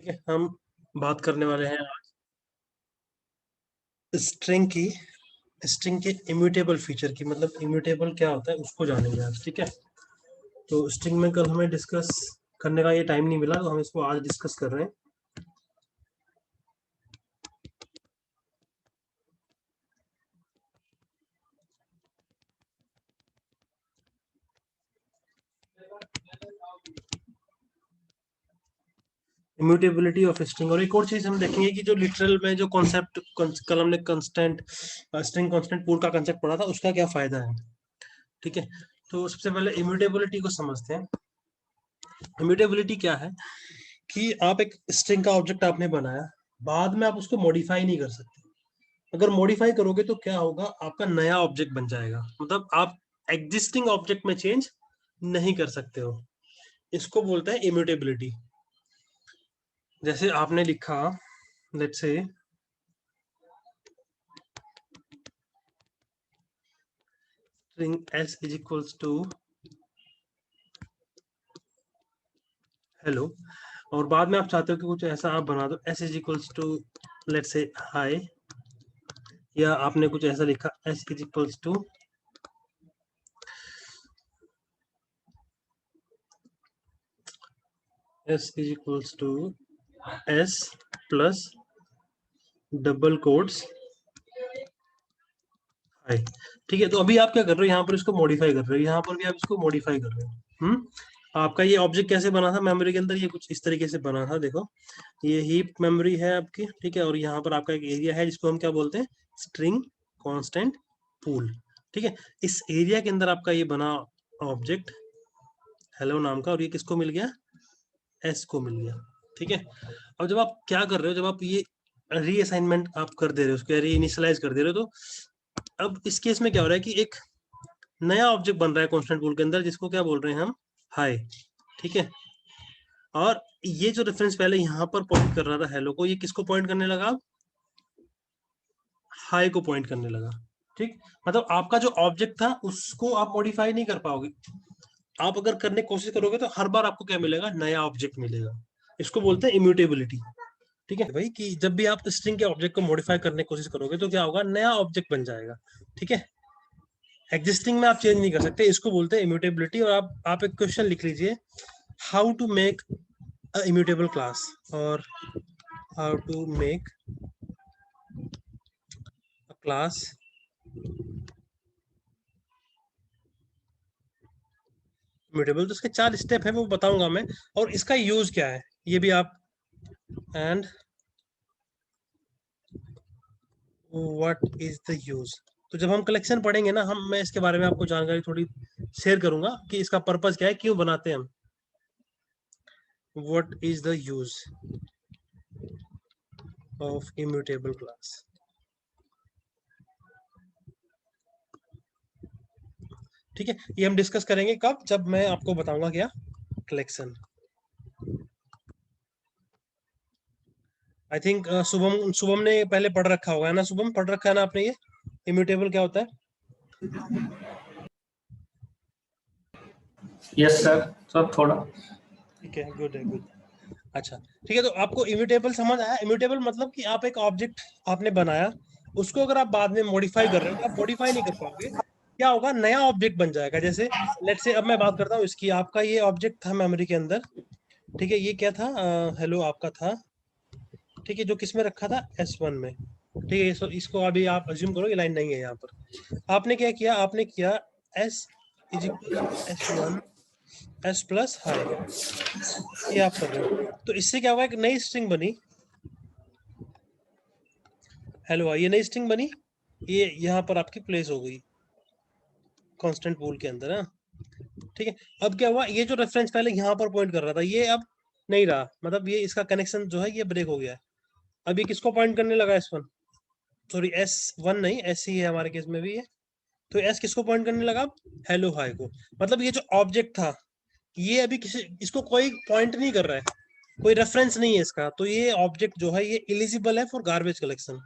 ठीक है, हम बात करने वाले हैं स्ट्रिंग की। स्ट्रिंग के इम्यूटेबल फीचर की, मतलब इम्यूटेबल क्या होता है उसको जानेंगे आज। ठीक है, तो स्ट्रिंग में कल हमें डिस्कस करने का ये टाइम नहीं मिला, तो हम इसको आज डिस्कस कर रहे हैं। Immutability of string. और एक और चीज हम देखेंगे कि जो लिटरल में जो कॉन्सेप्ट कल हमने कंस्टेंट स्ट्रिंग कांस्टेंट पूल का कंसेप्ट पढ़ा था, उसका क्या फायदा है। ठीक है, तो सबसे पहले इम्यूटेबिलिटी को समझते हैं। इम्यूटेबिलिटी क्या है कि आप एक स्ट्रिंग का ऑब्जेक्ट आपने बनाया, बाद में आप उसको मॉडिफाई नहीं कर सकते। अगर मॉडिफाई करोगे तो क्या होगा, आपका नया ऑब्जेक्ट बन जाएगा। मतलब आप एग्जिस्टिंग ऑब्जेक्ट में चेंज नहीं कर सकते हो। इसको बोलते हैं इम्यूटेबिलिटी। जैसे आपने लिखा, let's say string s is equals to hello, और बाद में आप चाहते हो कि कुछ ऐसा आप बना दो, s is equals to let's say hi, या आपने कुछ ऐसा लिखा s is equals to s plus double quotes high. ठीक है, तो अभी आप क्या कर रहे हो, यहाँ पर इसको मॉडिफाई कर रहे हो, यहाँ पर भी आप इसको मॉडिफाई कर रहे हो। आपका ये ऑब्जेक्ट कैसे बना था मेमोरी के अंदर, ये कुछ इस तरीके से बना था। देखो, ये हीप मेमोरी है आपकी। ठीक है, और यहाँ पर आपका एक एरिया है जिसको हम क्या बोलते हैं, स्ट्रिंग कांस्टेंट पूल। ठीक है, इस एरिया के अंदर आपका ये बना ऑब्जेक्ट हेलो नाम का, और ये किसको मिल गया, एस को मिल गया। ठीक है, अब जब आप क्या कर रहे हो, जब आप ये रीअसाइनमेंट आप कर दे रहे हो, उसको री इनिशियलाइज कर दे रहे हो, तो अब इस केस में क्या हो रहा है कि एक नया ऑब्जेक्ट बन रहा है कांस्टेंट पूल के अंदर, जिसको क्या बोल रहे हैं हम, हाई। ठीक है, और ये जो रेफरेंस पहले यहाँ पर पॉइंट कर रहा था हेलो को, ये किसको पॉइंट करने लगा, हाई को पॉइंट करने लगा। ठीक, मतलब आपका जो ऑब्जेक्ट था उसको आप मॉडिफाई नहीं कर पाओगे। आप अगर करने की कोशिश करोगे तो हर बार आपको क्या मिलेगा, नया ऑब्जेक्ट मिलेगा। इसको बोलते हैं इम्यूटेबिलिटी। ठीक है भाई, कि जब भी आप स्ट्रिंग के ऑब्जेक्ट को मॉडिफाई करने की कोशिश करोगे तो क्या होगा, नया ऑब्जेक्ट बन जाएगा। ठीक है, एग्जिस्टिंग में आप चेंज नहीं कर सकते, इसको बोलते हैं इम्यूटेबिलिटी। और आप एक क्वेश्चन लिख लीजिए, how to make a immutable class, और how to make a class immutable. तो इसके 4 स्टेप है, वो बताऊंगा मैं, और इसका यूज क्या है ये भी आप, and what is the use. तो जब हम कलेक्शन पढ़ेंगे ना, हम मैं इसके बारे में आपको जानकारी थोड़ी शेयर करूंगा कि इसका पर्पस क्या है, क्यों बनाते हैं हम। What is the use of immutable class. ठीक है, ये हम डिस्कस करेंगे कब, जब मैं आपको बताऊंगा क्या, collection. I think Shubham Shubham ने पहले पढ़ रखा होगा, है ना, शुभम पढ़ रखा है ना आपने, ये इम्यूटेबल क्या होता है। यस सर, सब थोड़ा। ठीक है, गुड है, गुड। अच्छा, ठीक है, तो आपको इम्यूटेबल समझ आया। इम्यूटेबल मतलब कि आप एक ऑब्जेक्ट आपने बनाया, उसको अगर आप बाद में मॉडिफाई कर रहे हो तो आप मॉडिफाई नहीं कर पाओगे। क्या होगा, नया ऑब्जेक्ट बन जाएगा। जैसे लेट्स से अब मैं बात करता हूँ इसकी, आपका ये ऑब्जेक्ट था मेमोरी के अंदर। ठीक है, ये क्या था, हेलो आपका था। ठीक है, जो किस में रखा था, S1 में। ठीक है, इसको अभी आप अज्यूम करो, ये लाइन नहीं है यहाँ पर। आपने क्या किया, आपने किया S is equal to S1 S plus hi, ये आप कर रहे हो। तो इससे क्या होगा, एक नई स्ट्रिंग बनी, हेलो, ये नई स्ट्रिंग बनी, ये यहाँ पर आपकी प्लेस हो गई कांस्टेंट पूल के अंदर। हाँ, ठीक है, अब क्या हुआ, ये जो रेफरेंस पहले यहाँ पर पॉइंट कर रहा था, ये अब नहीं रहा, मतलब ये इसका कनेक्शन जो है ये ब्रेक हो गया है। अब ये किसको पॉइंट करने लगा, S1, सॉरी S1 नहीं, S ही है हमारे केस में भी ये। तो S किसको पॉइंट करने लगा, हेलो हाई को। मतलब ये जो ऑब्जेक्ट था, ये अभी किसी इसको कोई पॉइंट नहीं कर रहा है, कोई रेफरेंस नहीं है इसका, तो ये ऑब्जेक्ट जो है ये एलिजिबल है for garbage collection.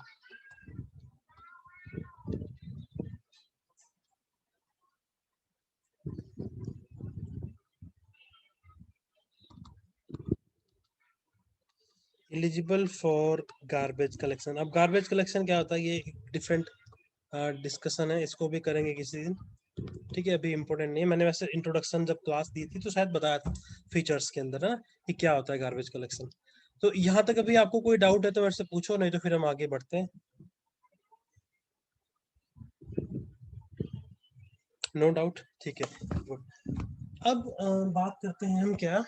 Eligible for garbage collection. अब गार्बेज कलेक्शन क्या होता है, ये डिफरेंट डिस्कशन है, इसको भी करेंगे किसी दिन। ठीक है, अभी इम्पोर्टेंट नहीं है। मैंने वैसे इंट्रोडक्शन जब क्लास दी थी तो शायद बताया था फीचर्स के अंदर ना कि क्या होता है गार्बेज कलेक्शन। तो यहाँ तक अभी आपको कोई डाउट है तो मेरे से पूछो, नहीं तो फिर हम आगे बढ़ते हैं। नो डाउट, ठीक है गुड। अब बात करते हैं हम क्या,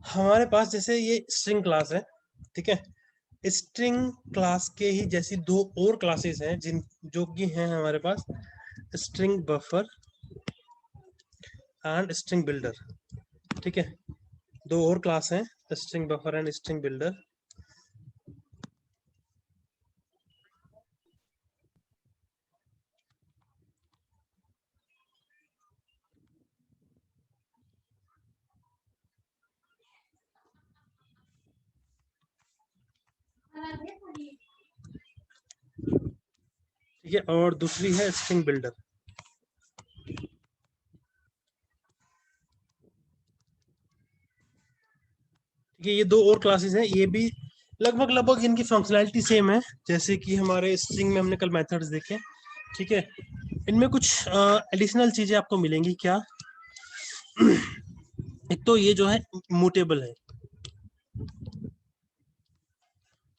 हमारे पास जैसे ये स्ट्रिंग क्लास है, ठीक है। स्ट्रिंग क्लास के ही जैसी दो और क्लासेस हैं जिन जो कि हैं हमारे पास, string buffer and string builder. ठीक है, दो और क्लास हैं, string buffer and string builder. ठीक है, और दूसरी है स्ट्रिंग बिल्डर। ठीक है, ये दो और क्लासेस हैं, ये भी लगभग लगभग इनकी फंक्शनैलिटी सेम है जैसे कि हमारे स्ट्रिंग में हमने कल मेथड्स देखे। ठीक है, इनमें कुछ एडिशनल चीजें आपको मिलेंगी क्या। एक तो ये जो है मूटेबल है।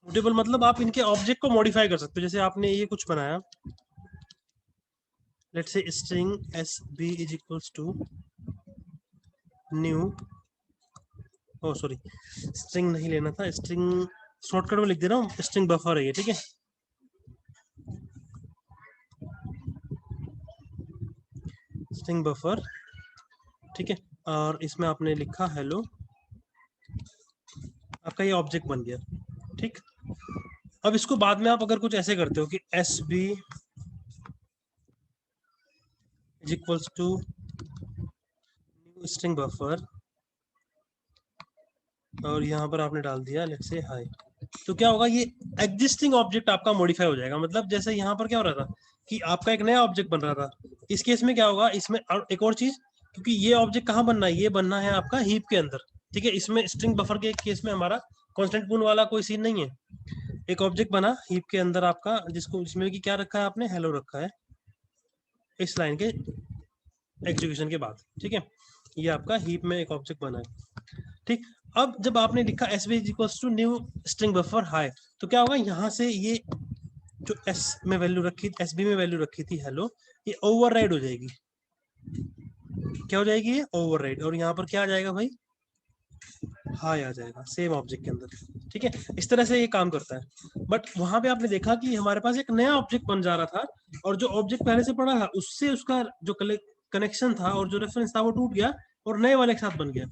मूटेबल मतलब आप इनके ऑब्जेक्ट को मॉडिफाई कर सकते हो। जैसे आपने ये कुछ बनाया, let's say string S B is equals to new, oh sorry string नहीं लेना था, स्ट्रिंग शॉर्टकट में लिख दे रहा हूँ, स्ट्रिंग बफर है ये। ठीक है, स्ट्रिंग बफर। ठीक है, और इसमें आपने लिखा हेलो, आपका ये ऑब्जेक्ट बन गया। ठीक, अब इसको बाद में आप अगर कुछ ऐसे करते हो कि S B is equals to new string buffer, और यहाँ पर आपने डाल दिया लेट्स से हाय, तो क्या होगा, ये एग्जिस्टिंग ऑब्जेक्ट आपका मॉडिफाई हो जाएगा। मतलब जैसे यहाँ पर क्या हो रहा था कि आपका एक नया ऑब्जेक्ट बन रहा था, इस केस में क्या होगा, इसमें एक और चीज, क्योंकि ये ऑब्जेक्ट कहाँ बनना है, ये बनना है आपका हीप के अंदर। ठीक है, इसमें स्ट्रिंग बफर के केस में हमारा कॉन्स्टेंट पूर्ण वाला कोई सीन नहीं है। एक ऑब्जेक्ट बना हीप के अंदर आपका, जिसको जिसमें कि क्या रखा है आपने, हेलो रखा है इस लाइन के एग्जीक्यूशन के बाद। ठीक है, ये आपका हीप में एक ऑब्जेक्ट बना है। ठीक, अब जब आपने लिखा S B equals to new string buffer hi, तो क्या होगा, यहाँ से ये जो एस में वैल्यू रखी, एस बी में वैल्यू रखी थी हेलो, ये ओवरराइड हो जाएगी। क्या हो जाएगी, ये ओवरराइड, और यहाँ पर क्या आ जाएगा भाई, हाई आ जाएगा सेम ऑब्जेक्ट के अंदर। ठीक है, इस तरह से ये काम करता है। बट वहां पे आपने देखा कि हमारे पास एक नया ऑब्जेक्ट बन जा रहा था, और जो ऑब्जेक्ट पहले से पड़ा था उससे उसका जो कनेक्शन था और जो रेफरेंस था वो टूट गया और नए वाले के साथ बन गया।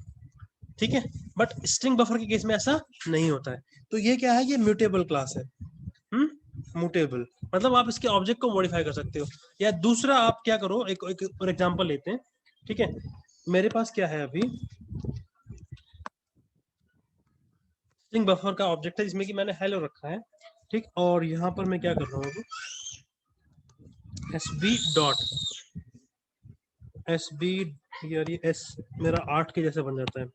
ठीक है, बट स्ट्रिंग बफर के केस में ऐसा नहीं होता है। तो ये क्या है, ये म्यूटेबल क्लास है। म्यूटेबल मतलब आप इसके ऑब्जेक्ट को मॉडिफाई कर सकते हो। या दूसरा आप क्या करो, एक और एग्जांपल लेते हैं। ठीक है, मेरे पास क्या है अभी, स्ट्रिंग बफर का ऑब्जेक्ट है जिसमें कि मैंने हेलो रखा है। ठीक, और यहाँ पर मैं क्या कर रहा हूँ अभी, S B dot S B, यार ये एस मेरा 8 के जैसे बन जाता है,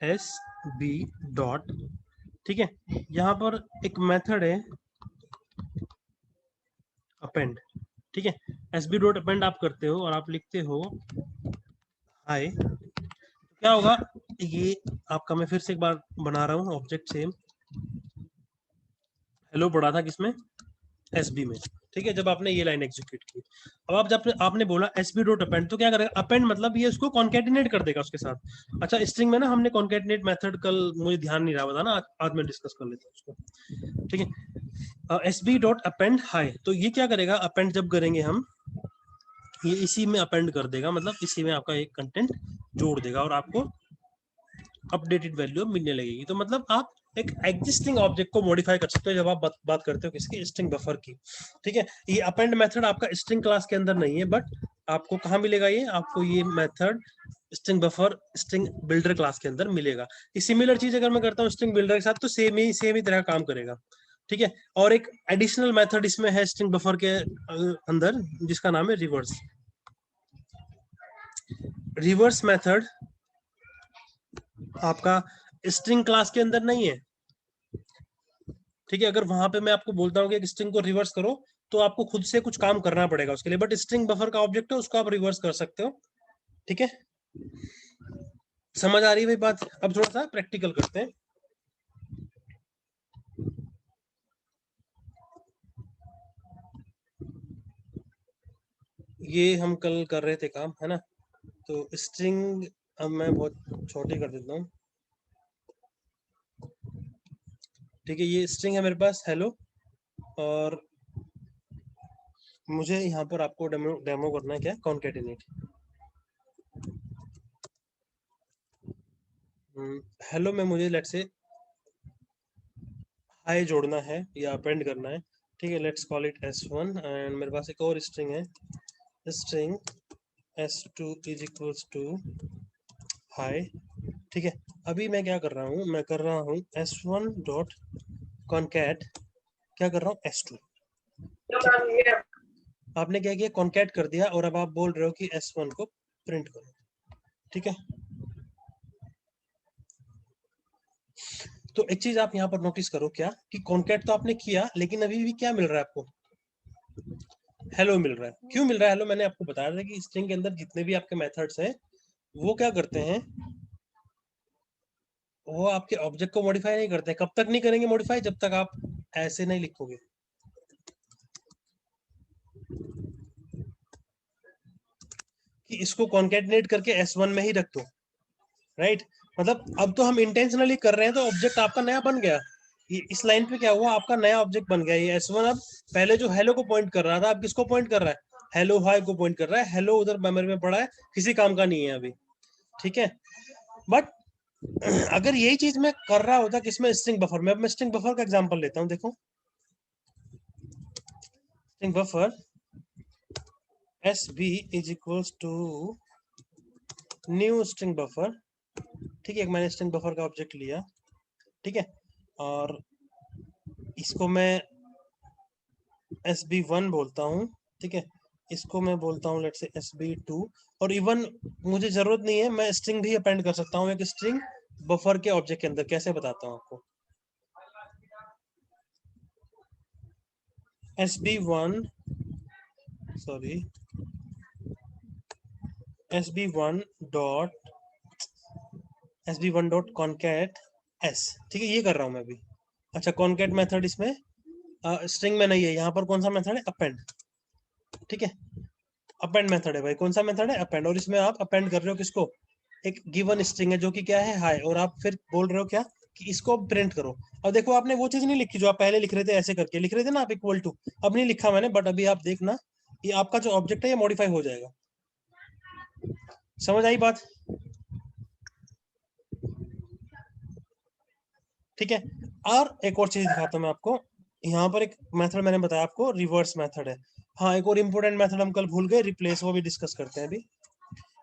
एस बी डॉट। ठीक है, यहाँ पर एक मेथड है अपेंड। ठीक है, एस बी डॉट अपेंड आप करते हो और आप लिखते हो हाय, तो क्या होगा, ये आपका, मैं फिर से एक बार बना रहा हूँ ऑब्जेक्ट सेम, हेलो पड़ा था किसमें, एस बी में। ठीक है, जब आपने ये लाइन एग्जीक्यूट की, अब आप जब आपने बोला एस बी डॉट अपेंड, तो क्या करेगा, अपेंड मतलब ये उसको कॉन्केटिनेट कर देगा उसके साथ। अच्छा, स्ट्रिंग में ना हमने कॉन्केटिनेट मेथड कल मुझे ध्यान नहीं रहा था ना, आज मैं डिस्कस कर लेता हूँ उसको। ठीक है, S B dot append hi, तो ये क्या करेगा, अपेंड जब करेंगे हम, ये इसी में अपेंड कर देगा, मतलब इसी में आपका एक कंटेंट जोड़ देगा और आपको अपडेटेड वैल्यू मिलने लगेगी। तो मतलब आप एक एग्जिस्टिंग ऑब्जेक्ट को मॉडिफाई कर सकते हो जब आप बात करते हो किसकी, स्ट्रिंग बफर की। ठीक है, ये अपेंड मेथड आपका स्ट्रिंग क्लास के अंदर नहीं है, बट आपको कहाँ मिलेगा, ये आपको ये method string buffer string builder class के अंदर मिलेगा। ये सिमिलर चीज अगर मैं करता हूँ स्ट्रिंग बिल्डर के साथ तो सेम ही तरह काम करेगा। ठीक है, और एक एडिशनल मेथड इसमें है स्ट्रिंग बफर के अंदर जिसका नाम है रिवर्स। रिवर्स मेथड आपका स्ट्रिंग क्लास के अंदर नहीं है, ठीक है। अगर वहां पे मैं आपको बोलता हूँ कि एक स्ट्रिंग को रिवर्स करो, तो आपको खुद से कुछ काम करना पड़ेगा उसके लिए, बट स्ट्रिंग बफर का ऑब्जेक्ट है, उसको आप रिवर्स कर सकते हो, ठीक है। समझ आ रही है भाई बात? अब थोड़ा सा प्रैक्टिकल करते हैं। ये हम कल कर रहे थे काम, है ना। तो स्ट्रिंग अब मैं बहुत छोटी कर देता हूँ, ठीक है। ये स्ट्रिंग है मेरे पास हेलो, और मुझे यहाँ पर आपको डेमो करना है, क्या, कॉन्केटिनेट। हेलो में मुझे लेट से हाई जोड़ना है या अपेंड करना है, ठीक है। Let's call it s1, and मेरे पास एक और स्ट्रिंग है, string s2 is equals to hi, ठीक है। अभी मैं क्या कर रहा हूँ, मैं कर रहा हूँ s1 डॉट कॉन्कैट, क्या कर रहा हूँ s2, ठीक है। आपने क्या किया, कॉन्कैट कर दिया, और अब आप बोल रहे हो कि s1 को प्रिंट करो, ठीक है। तो एक चीज आप यहाँ पर नोटिस करो, क्या कि कॉन्कैट तो आपने किया, लेकिन अभी भी क्या मिल रहा है आपको, हेलो मिल रहा है। क्यों मिल रहा है हेलो? मैंने आपको बताया था कि स्ट्रिंग के अंदर जितने भी आपके मेथड्स हैं, वो क्या करते हैं, वो आपके ऑब्जेक्ट को मॉडिफाई नहीं करते। कब तक नहीं करेंगे मॉडिफाई? जब तक आप ऐसे नहीं लिखोगे, कि इसको कॉन्केटनेट करके s1 में ही रख दो, राइट। मतलब अब तो हम इंटेंशनली कर रहे हैं, तो ऑब्जेक्ट आपका नया बन गया। ये इस लाइन पे क्या हुआ, आपका नया ऑब्जेक्ट बन गया ये s1। अब पहले जो हेलो को पॉइंट कर रहा था, अब किसको पॉइंट कर रहा है, हेलो हाई को पॉइंट कर रहा है। हेलो उधर मेमोरी में पड़ा है, किसी काम का नहीं है अभी, ठीक है। बट अगर यही चीज मैं कर रहा होता किसमें, स्ट्रिंग बफर में। अब मैं स्ट्रिंग बफर का एग्जांपल लेता हूँ, देखो। String buffer sb is equals to new string buffer, ठीक है। मैंने स्ट्रिंग बफर का ऑब्जेक्ट लिया, ठीक है, और इसको मैं sb1 बोलता हूँ, ठीक है। इसको मैं बोलता हूँ लेट से sb2, और इवन मुझे जरूरत नहीं है, मैं स्ट्रिंग भी अपेंड कर सकता हूँ एक स्ट्रिंग बफर के ऑब्जेक्ट के अंदर। कैसे बताता हूँ आपको, sb1 sorry sb1 dot sb1 dot concat s, ठीक है। ये कर रहा हूँ मैं अभी। अच्छा, कॉन्कैट मेथड इसमें स्ट्रिंग में नहीं है, यहाँ पर कौन सा मेथड है, अपेंड, ठीक है। अपेंड मेथड है भाई, कौन सा मेथड है, अपेंड। और इसमें आप अपेंड कर रहे हो किसको, एक गिवन स्ट्रिंग है जो कि क्या है, हाई, और आप फिर बोल रहे हो क्या, कि इसको प्रिंट करो। अब देखो, आपने वो चीज नहीं लिखी जो आप पहले लिख रहे थे, ऐसे करके लिख रहे थे ना आप, इक्वल टू। अब नहीं लिखा मैंने, बट अभी आप देखना, ये आपका जो ऑब्जेक्ट है ये मॉडिफाई हो जाएगा। समझ आई बात? ठीक है। और एक और चीज दिखाता हूँ मैं आपको, यहाँ पर एक मेथड मैंने बताया आपको, रिवर्स मेथड है। हाँ, एक और इंपॉर्टेंट मेथड हम कल भूल गए, रिप्लेस, वो भी डिस्कस करते हैं अभी,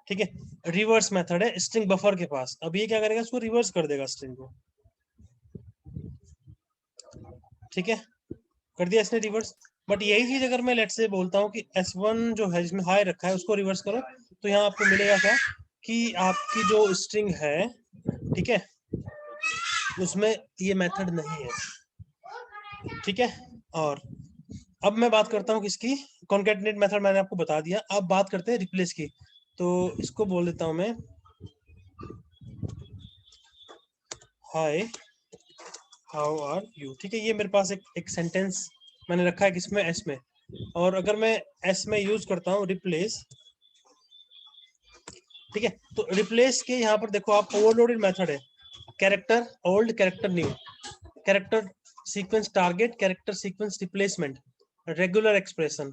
ठीक है। रिवर्स मेथड है स्ट्रिंग बफर के पास। अब ये क्या करेगा, इसको रिवर्स कर देगा स्ट्रिंग को, ठीक है। कर दिया इसने रिवर्स। बट यही चीज अगर मैं लेट से बोलता हूँ कि s1 जो है जिसमें हाई रखा है उसको रिवर्स करो, तो यहाँ आपको मिलेगा क्या, कि आपकी जो स्ट्रिंग है, ठीक है, उसमें ये मेथड नहीं है, ठीक है। और अब मैं बात करता हूँ किसकी, कॉन्केटनेट मेथड मैंने आपको बता दिया। अब बात करते हैं रिप्लेस की। तो इसको बोल देता हूँ मैं हाय हाउ आर यू, ठीक है। ये मेरे पास एक सेंटेंस मैंने रखा है किसमें, एस में। और अगर मैं एस में यूज करता हूँ रिप्लेस, ठीक है, तो रिप्लेस के यहाँ पर देखो आप, ओवरलोडेड मेथड है, character old, character new, character sequence target, character sequence replacement, regular expression,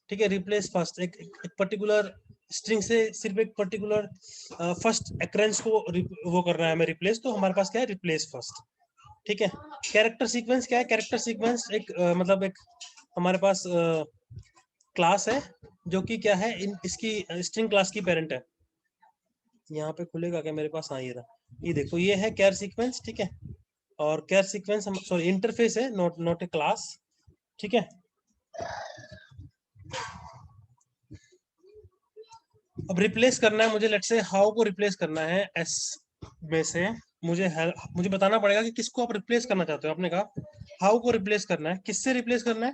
ठीक है। रिप्लेस फर्स्ट, एक पर्टिकुलर स्ट्रिंग से सिर्फ एक पर्टिकुलर फर्स्ट एक्रेंस को वो करना है हमें रिप्लेस, तो हमारे पास क्या है, रिप्लेस फर्स्ट, ठीक है। कैरेक्टर सीक्वेंस क्या है, कैरेक्टर सीक्वेंस एक मतलब एक हमारे पास क्लास है, जो कि क्या है, इसकी स्ट्रिंग क्लास की पेरेंट है। यहाँ पे खुलेगा क्या मेरे पास, हाँ ये रहा, ये देखो, ये है कैर सीक्वेंस, ठीक है। और कैर सीक्वेंस हम सॉरी इंटरफेस है, नॉट नॉट ए क्लास, ठीक है। अब रिप्लेस करना है मुझे, लेट्स से हाउ को रिप्लेस करना है एस में से, मुझे बताना पड़ेगा कि किसको आप रिप्लेस करना चाहते हो। आपने कहा हाउ को रिप्लेस करना है, किससे रिप्लेस करना है,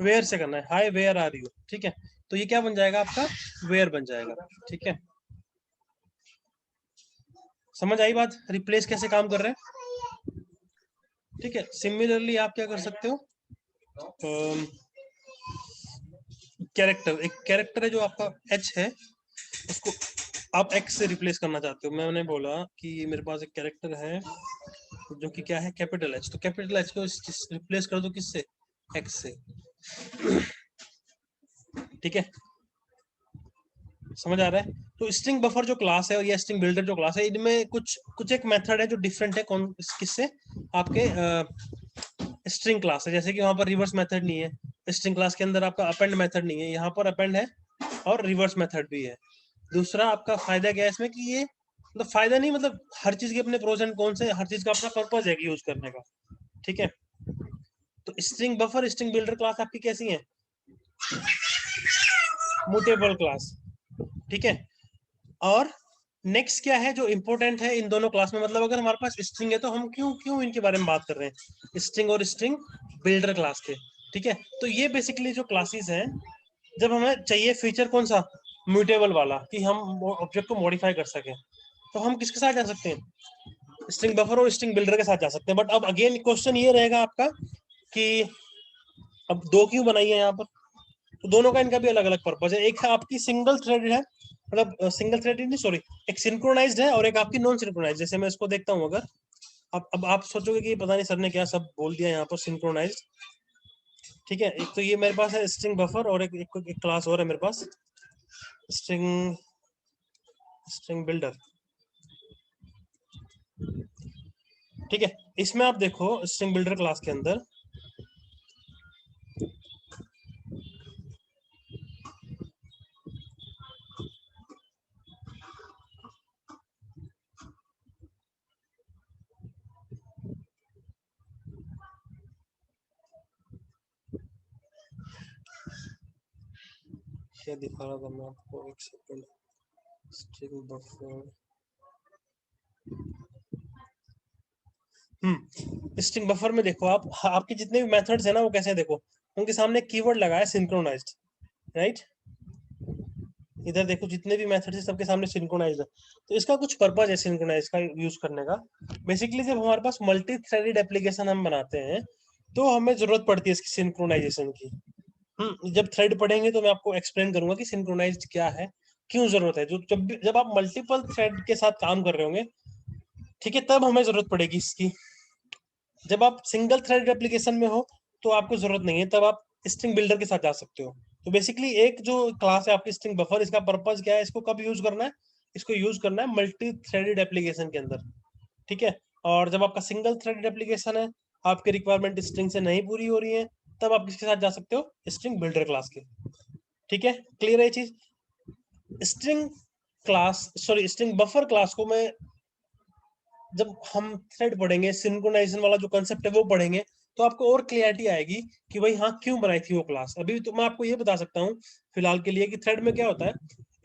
वेयर से करना है, हाय वेयर आर यू, ठीक है। तो ये क्या बन जाएगा आपका, वेयर बन जाएगा, ठीक है। समझ आई बात, रिप्लेस कैसे काम कर रहे हैं, ठीक है। सिमिलरली आप क्या कर सकते हो, कैरेक्टर, एक कैरेक्टर है जो आपका एच है, उसको आप एक्स से रिप्लेस करना चाहते हो। मैंने बोला कि मेरे पास एक कैरेक्टर है जो कि क्या है, कैपिटल एच, तो कैपिटल एच को रिप्लेस कर दो किससे, एक्स से, ठीक है। समझ आ रहा है। तो स्ट्रिंग बफर जो क्लास है और ये स्ट्रिंग बिल्डर जो क्लास है, इनमें कुछ कुछ एक मेथड है जो डिफरेंट है, कौन किससे, आपके स्ट्रिंग क्लास है। जैसे कि वहां पर रिवर्स मेथड नहीं है, स्ट्रिंग क्लास के अंदर आपका अपेंड मेथड नहीं है, यहाँ पर अपेंड है और रिवर्स मेथड भी है। दूसरा आपका फायदा क्या है इसमें कि ये मतलब फायदा नहीं, मतलब हर चीज के अपने प्रोज एंड कौन से, हर चीज का अपना पर्पज है यूज करने का, ठीक है। तो string buffer string builder class आपकी कैसी है, मूटेबल क्लास, ठीक है। और नेक्स्ट क्या है जो इंपॉर्टेंट है इन दोनों क्लास में, मतलब अगर हमारे पास स्ट्रिंग है तो हम क्यों क्यों इनके बारे में बात कर रहे हैं, स्ट्रिंग और स्ट्रिंग बिल्डर क्लास के, ठीक है। तो ये बेसिकली जो क्लासेस हैं, जब हमें चाहिए फीचर कौन सा, म्यूटेबल वाला, कि हम ऑब्जेक्ट को मॉडिफाई कर सकें, तो हम किसके साथ जा सकते हैं, स्ट्रिंग बफर और स्ट्रिंग बिल्डर के साथ जा सकते हैं। बट अब अगेन क्वेश्चन ये रहेगा आपका कि अब दो क्यों बनाई है यहाँ पर, तो दोनों का इनका भी अलग अलग पर्पज है। एक है आपकी सिंगल थ्रेडेड है, मतलब सिंगल थ्रेडेड नहीं सॉरी, एक सिंक्रोनाइज्ड है, और एक आपकी नॉन सिंक्रोनाइज्ड। जैसे मैं इसको देखता हूँ, अगर अब आप सोचोगे कि पता नहीं सर ने क्या सब बोल दिया यहाँ पर, सिंक्रोनाइज्ड, ठीक है। एक तो ये मेरे पास है स्ट्रिंग बफर, और एक क्लास और है मेरे पास, स्ट्रिंग स्ट्रिंग बिल्डर, ठीक है। इसमें आप देखो स्ट्रिंग बिल्डर क्लास के अंदर क्या दिखा रहा था मैं आपको, एक second, string buffer, string buffer में देखो आप, आपके जितने भी मेथड्स है ना वो कैसे, देखो उनके सामने कीवर्ड लगा है सिंक्रोनाइज्ड, राइट। इधर देखो जितने भी मेथड है सबके सामने सिंक्रोनाइज्ड है। तो इसका कुछ पर्पज है सिंक्रोनाइज का यूज करने का। बेसिकली जब हमारे पास मल्टी थ्रेडेड एप्लीकेशन हम बनाते हैं, तो हमें जरूरत पड़ती है इसकी सिंक्रोनाइजेशन की। जब थ्रेड पढ़ेंगे तो मैं आपको एक्सप्लेन करूंगा कि सिंक्रोनाइज्ड क्या है, क्यों जरूरत है। जो जब आप मल्टीपल थ्रेड के साथ काम कर रहे होंगे, ठीक है, तब हमें जरूरत पड़ेगी इसकी। जब आप सिंगल थ्रेड एप्लीकेशन में हो तो आपको जरूरत नहीं है, तब आप स्ट्रिंग बिल्डर के साथ जा सकते हो। तो बेसिकली एक जो क्लास है आपकी स्ट्रिंग बफर, इसका पर्पज क्या है, इसको कब यूज करना है, इसको यूज करना है मल्टी थ्रेडेड एप्लीकेशन के अंदर, ठीक है। और जब आपका सिंगल थ्रेडेड एप्लीकेशन है, आपकी रिक्वायरमेंट स्ट्रिंग से नहीं पूरी हो रही है, तब आप किसके साथ जा सकते हो, स्ट्रिंग बिल्डर क्लास के, ठीक है। क्लियर है ये चीज। String class sorry string buffer class को मैं, जब हम थ्रेड पढ़ेंगे, सिंक्रोनाइजेशन वाला जो कंसेप्ट है वो पढ़ेंगे, तो आपको और क्लियरिटी आएगी कि भाई हाँ क्यों बनाई थी वो क्लास। अभी तो मैं आपको ये बता सकता हूँ फिलहाल के लिए कि थ्रेड में क्या होता है,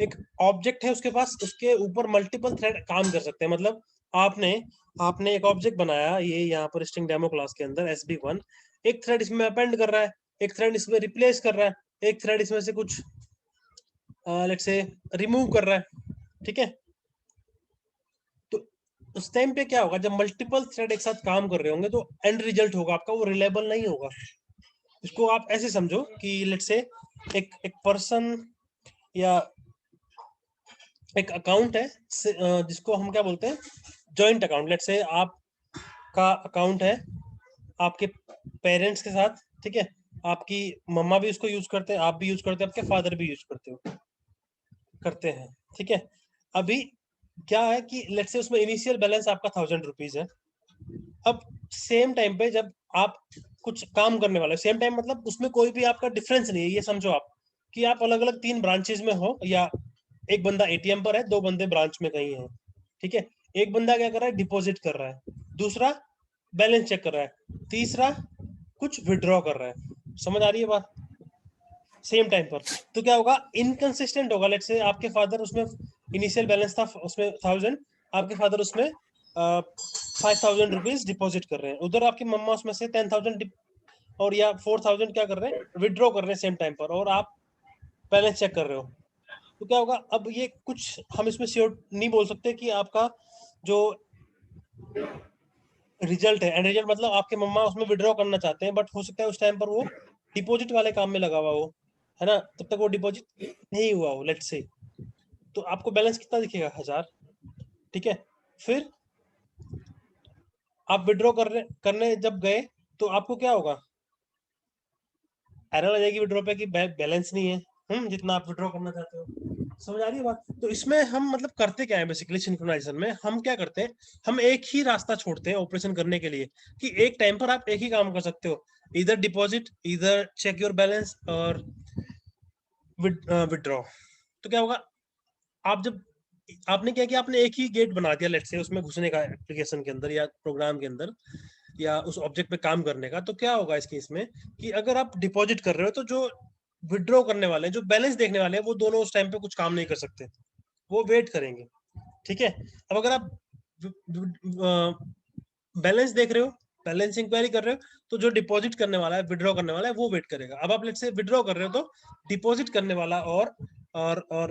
एक ऑब्जेक्ट है उसके पास, उसके ऊपर मल्टीपल थ्रेड काम कर सकते हैं। मतलब आपने आपने एक ऑब्जेक्ट बनाया, ये यहाँ पर स्ट्रिंग डेमो क्लास के अंदर SB1, एक थ्रेड इसमें अपेंड कर रहा है, एक थ्रेड इसमें रिप्लेस कर रहा है, एक थ्रेड इसमें से कुछ लेट्स से रिमूव कर रहा है, ठीक है। तो उस टाइम पे क्या होगा, जब मल्टीपल थ्रेड एक साथ काम कर रहे होंगे, तो एंड रिजल्ट होगा आपका वो रिलायबल नहीं होगा। इसको आप ऐसे समझो कि लेट्स से एक एक पर्सन या एक अकाउंट है, जिसको हम क्या बोलते हैं, जॉइंट अकाउंट। लेट्स से आपका अकाउंट है आपके पेरेंट्स के साथ, ठीक है। आपकी मम्मा भी उसको यूज करते हैं, आप भी यूज करते हैं, आपके फादर भी यूज करते हैं, ठीक है। अभी क्या है कि लेट्स से उसमें इनिशियल बैलेंस आपका 1000 रुपीज है। अब सेम टाइम पे जब आप कुछ काम करने वाले, सेम टाइम मतलब उसमें कोई भी आपका डिफरेंस नहीं है, ये समझो आप कि आप अलग अलग 3 ब्रांचेस में हो, या एक बंदा ATM पर है, 2 बंदे ब्रांच में कहीं हैं, ठीक है। एक बंदा क्या कर रहा है, डिपॉजिट कर रहा है, दूसरा बैलेंस चेक कर रहा है, तीसरा कुछ विड्रॉ कर रहा है। समझ आ रही है बात। सेम टाइम पर, तो क्या होगा, इनकंसिस्टेंट होगा। लेट्स से आपके फादर उसमें इनिशियल बैलेंस था उसमें 1000, आपके फादर उसमें 5000 रुपीज डिपॉजिट कर रहे हैं, उधर आपकी मम्मा उसमें से 10,000 और या 4000 क्या कर रहे हैं, विड्रॉ कर रहे हैं सेम टाइम पर, और आप बैलेंस चेक कर रहे हो। तो क्या होगा, अब ये कुछ हम इसमें श्योर नहीं बोल सकते कि आपका जो रिजल्ट है, एंड रिजल्ट मतलब आपके मम्मा उसमें विड्रॉ करना चाहते हैं, बट हो सकता है उस टाइम पर वो डिपॉजिट वाले काम में लगा हुआ हो, है ना, तब तक वो डिपॉजिट नहीं हुआ हो, लेट्स से। तो आपको बैलेंस कितना दिखेगा, 1000, ठीक है। फिर आप विड्रॉ करने जब गए तो आपको क्या होगा, एरर आ जाएगी विड्रॉ पे कि बैलेंस नहीं है, जितना आप विड्रॉ करना चाहते हो। समझ आ रही है बात? तो इसमें हम मतलब करते क्या है बेसिकली, सिंक्रोनाइजेशन में हम क्या करते हैं, हम एक ही रास्ता छोड़ते हैं ऑपरेशन करने के लिए, कि एक टाइम पर आप एक ही काम कर सकते हो, इधर डिपॉजिट, इधर चेक योर बैलेंस, और विड्रॉ। तो क्या होगा, आप जब आपने क्या किया, आपने एक ही गेट बना दिया लेट्स से उसमें घुसने का, एप्लीकेशन के अंदर या प्रोग्राम के अंदर या उस ऑब्जेक्ट पे काम करने का, तो क्या होगा इस केस में कि अगर आप डिपॉजिट कर रहे हो तो जो विड्रॉ करने वाले हैं, जो बैलेंस देखने वाले हैं, वो दोनों उस टाइम पे कुछ काम नहीं कर सकते, वो वेट करेंगे, ठीक है। अब अगर आप बैलेंस देख रहे हो, बैलेंस इंक्वायरी कर रहे हो, तो जो डिपॉजिट करने वाला है, विड्रॉ करने वाला है, वो वेट करेगा। अब आप लेट्स से विड्रॉ कर रहे हो तो डिपॉजिट करने वाला और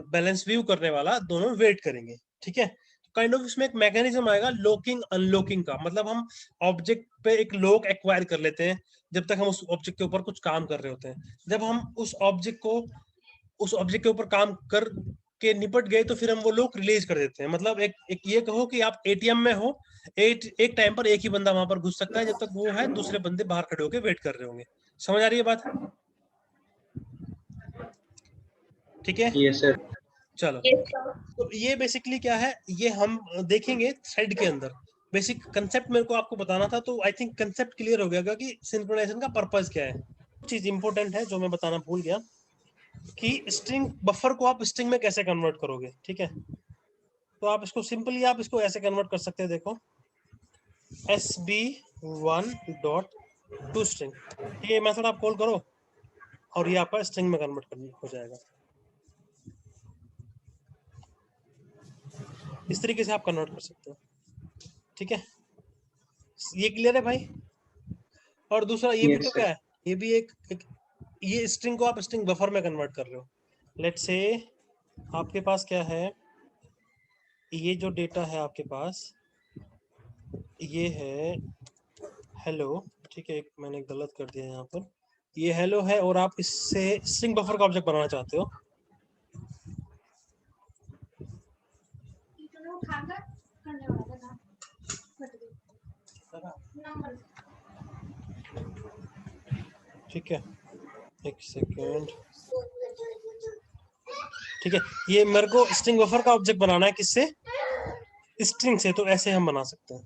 बैलेंस व्यू करने वाला दोनों वेट करेंगे, ठीक है। काइंड ऑफ इसमें एक मैकेनिज्म आएगा लॉकिंग अनलॉकिंग का, मतलब हम ऑब्जेक्ट पे एक लॉक एक्वायर कर लेते हैं जब तक हम उस ऑब्जेक्ट के ऊपर कुछ काम कर रहे होते हैं। जब हम उस ऑब्जेक्ट के ऊपर काम कर के निपट गए तो फिर हम वो लोग रिलीज कर देते हैं। मतलब एक ये कहो कि आप एटीएम में हो, एक टाइम पर एक ही बंदा वहां पर घुस सकता है, जब तक वो है दूसरे बंदे बाहर खड़े होकर वेट कर रहे होंगे। समझ आ रही है बात? ठीक है, यस सर। चलो। तो ये बेसिकली क्या है, ये हम देखेंगे थ्रेड के अंदर। बेसिक कंसेप्ट मेरे को आपको बताना था, तो आई थिंक कंसेप्ट क्लियर हो गया कि सिंक्रोनाइजेशन का पर्पस क्या है। चीज इंपॉर्टेंट है जो मैं बताना भूल गया, कि स्ट्रिंग बफर को आप स्ट्रिंग में कैसे कन्वर्ट करोगे, ठीक है। तो आप इसको सिंपली आप इसको ऐसे कन्वर्ट कर सकते हैं, देखो sb1.toString, ये मेथड आप कॉल करो और ये आपका स्ट्रिंग में कन्वर्ट हो जाएगा। इस तरीके से आप कन्वर्ट कर सकते हो, ठीक है। ये क्लियर है भाई? और दूसरा ये भी तो यस क्या सर। है, ये भी एक ये स्ट्रिंग को आप स्ट्रिंग बफर में कन्वर्ट कर रहे हो। लेट्स से आपके पास क्या है, ये जो डेटा है आपके पास, ये है हेलो, ठीक है, मैंने गलत कर दिया यहाँ पर, ये हेलो है, और आप इससे स्ट्रिंग बफर का ऑब्जेक्ट बनाना चाहते हो। ठीक है, एक सेकेंड, ठीक है। ये मेरे को स्ट्रिंग बफर का ऑब्जेक्ट बनाना है, किससे, स्ट्रिंग से, तो ऐसे हम बना सकते हैं।